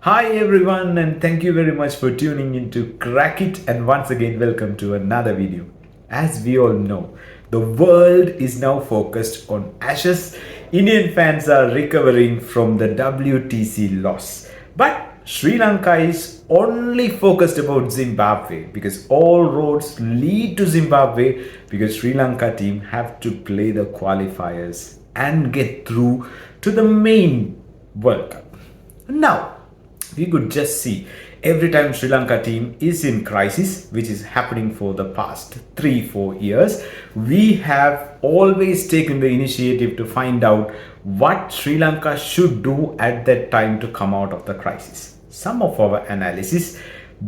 Hi everyone, and thank you very much for tuning in to Crack It, and once again welcome to another video. As we all know, the world is now focused on Ashes. Indian fans are recovering from the WTC loss. But Sri Lanka is only focused about Zimbabwe because all roads lead to Zimbabwe because Sri Lanka team have to play the qualifiers and get through to the main World Cup. Now, we could just see every time Sri Lanka team is in crisis, which is happening for the past 3-4 years, we have always taken the initiative to find out what Sri Lanka should do at that time to come out of the crisis. Some of our analysis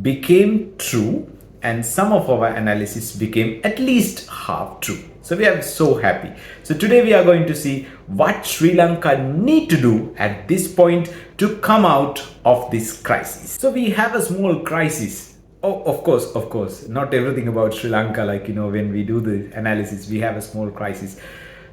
became true and some of our analysis became at least half true. So we are so happy. So today we are going to see what Sri Lanka need to do at this point to come out of this crisis. So we have a small crisis. Oh, of course, not everything about Sri Lanka, like, when we do the analysis, we have a small crisis.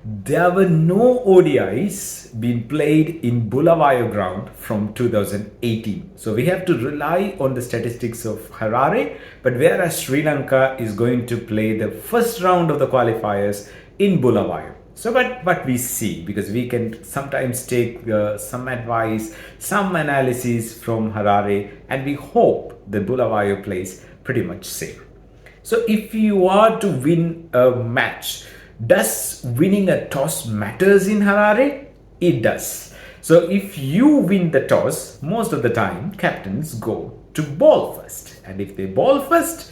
There were no ODIs being played in Bulawayo ground from 2018. So we have to rely on the statistics of Harare, but whereas Sri Lanka is going to play the first round of the qualifiers in Bulawayo. So but we see, because we can sometimes take some advice, some analysis from Harare, and we hope the Bulawayo plays pretty much safe. So if you are to win a match, does winning a toss matters in Harare? It does. So if you win the toss, most of the time captains go to ball first. And if they ball first,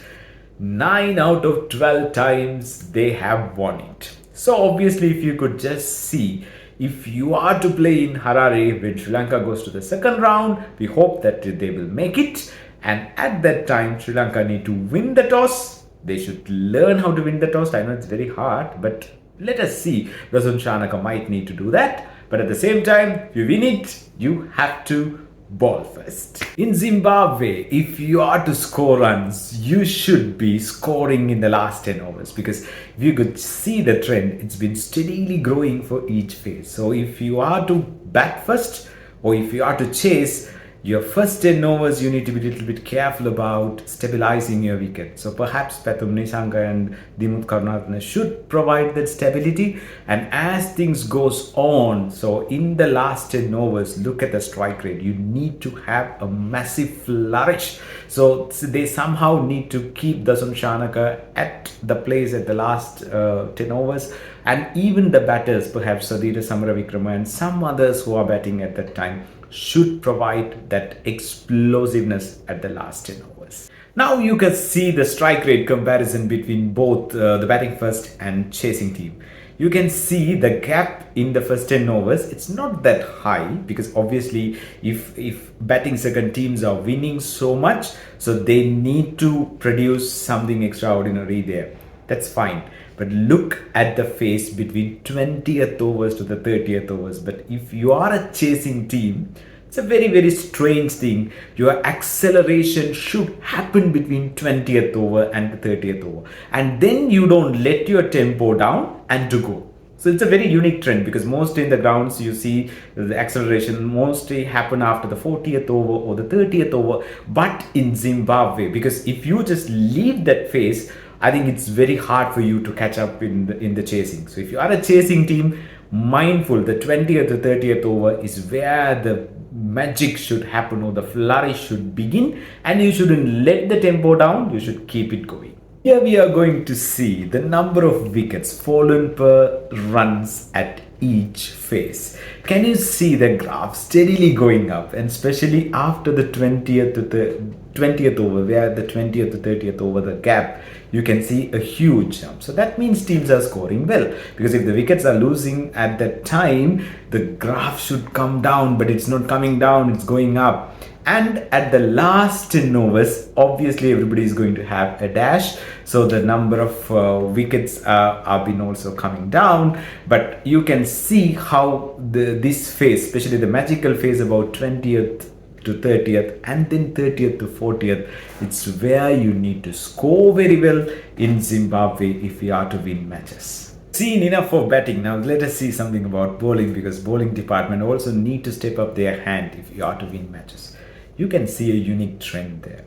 9 out of 12 times they have won it. So obviously, if you could just see, if you are to play in Harare when Sri Lanka goes to the second round, we hope that they will make it. And at that time, Sri Lanka need to win the toss. They should learn how to win the toss. I know it's very hard, but let us see. Rasun Shanaka might need to do that. But at the same time, if you win it, you have to ball first. In Zimbabwe, if you are to score runs, you should be scoring in the last 10 overs, because if you could see the trend, it's been steadily growing for each phase. So if you are to bat first, or if you are to chase, your first 10 overs, you need to be a little bit careful about stabilizing your wicket. So perhaps Pathum Nisanga and Dimut Karunarthana should provide that stability. And as things goes on, so in the last 10 overs, look at the strike rate. You need to have a massive flourish. So they somehow need to keep Dasun Shanaka at the place at the last 10 overs. And even the batters, perhaps Sadira Samaravikrama and some others who are batting at that time, should provide that explosiveness at the last 10 overs. Now you can see the strike rate comparison between both the batting first and chasing team. You can see the gap in the first 10 overs. It's not that high, because obviously if batting second teams are winning so much, so they need to produce something extraordinary there. That's fine. But look at the phase between 20th overs to the 30th overs. But if you are a chasing team, it's a very, very strange thing. Your acceleration should happen between 20th over and the 30th over. And then you don't let your tempo down and to go. So it's a very unique trend, because mostly in the grounds you see the acceleration mostly happen after the 40th over or the 30th over. But in Zimbabwe, because if you just leave that phase, I think it's very hard for you to catch up in the chasing. So if you are a chasing team, mindful, the 20th to 30th over is where the magic should happen, or the flourish should begin, and you shouldn't let the tempo down, you should keep it going. Here we are going to see the number of wickets fallen per runs at each phase. Can you see the graph steadily going up, and especially after the 20th to the 20th over, where the 20th to 30th over, the gap, you can see a huge jump. So that means teams are scoring well, because if the wickets are losing at that time, the graph should come down, but it's not coming down, it's going up. And at the last 10 overs, obviously everybody is going to have a dash, so the number of wickets are been also coming down. But you can see how this phase, especially the magical phase about 20th to 30th and then 30th to 40th, it's where you need to score very well in Zimbabwe if we are to win matches. Seen enough for batting. Now let us see something about bowling, because bowling department also need to step up their hand if you are to win matches. you can see a unique trend there.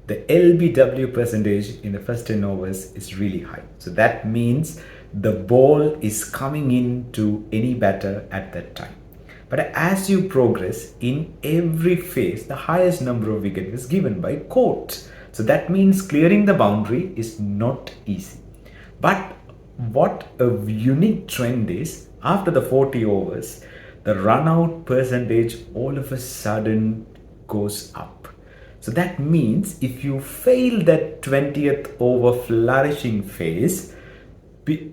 The LBW percentage in the first 10 overs is really high. So that means the ball is coming in to any batter at that time. But as you progress in every phase, the highest number of wickets was given by court. So that means clearing the boundary is not easy. But what a unique trend is, after the 40 overs, the run out percentage all of a sudden goes up. So that means if you fail that 20th over flourishing phase,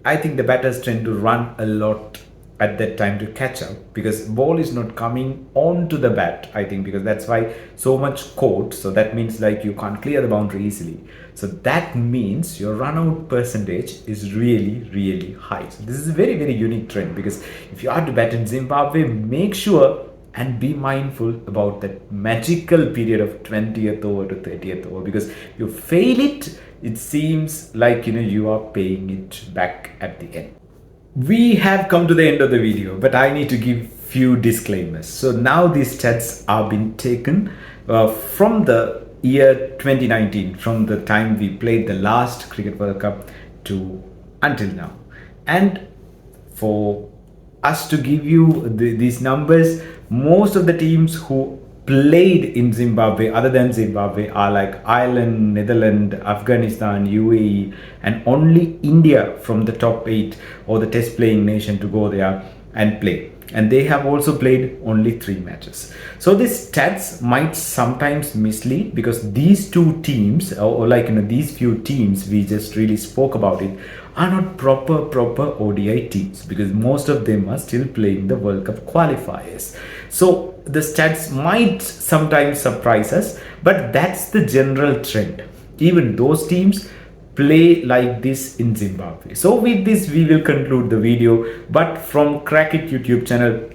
I think the batters tend to run a lot at that time to catch up, because ball is not coming onto the bat, I think, because that's why so much court. So that means like you can't clear the boundary easily. So that means your run out percentage is really high. So this is a very unique trend, because if you are to bat in Zimbabwe, make sure and be mindful about that magical period of 20th over to 30th over, because if you fail it, it seems like you are paying it back at the end. We have come to the end of the video, but I need to give few disclaimers. So now these stats are being taken from the year 2019, from the time we played the last Cricket World Cup to until now. And for us to give you these numbers, most of the teams who played in Zimbabwe, other than Zimbabwe, are like Ireland, Netherlands, Afghanistan, UAE, and only India from the top 8 or the test playing nation to go there and play. And they have also played only 3 matches. So these stats might sometimes mislead, because these two teams, or these few teams we just really spoke about it, are not proper ODI teams, because most of them are still playing the World Cup qualifiers. So the stats might sometimes surprise us, but that's the general trend. Even those teams play like this in Zimbabwe. So with this, we will conclude the video. But from Crackit YouTube channel,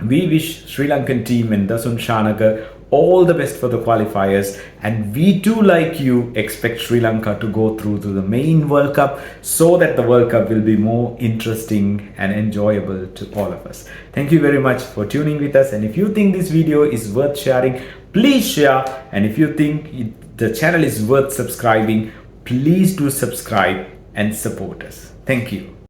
we wish Sri Lankan team and Dasun Shanaka all the best for the qualifiers, and we too, like you, expect Sri Lanka to go through to the main World Cup, so that the World Cup will be more interesting and enjoyable to all of us. Thank you very much for tuning with us, and if you think this video is worth sharing, please share, and if you think the channel is worth subscribing, please do subscribe and support us. Thank you.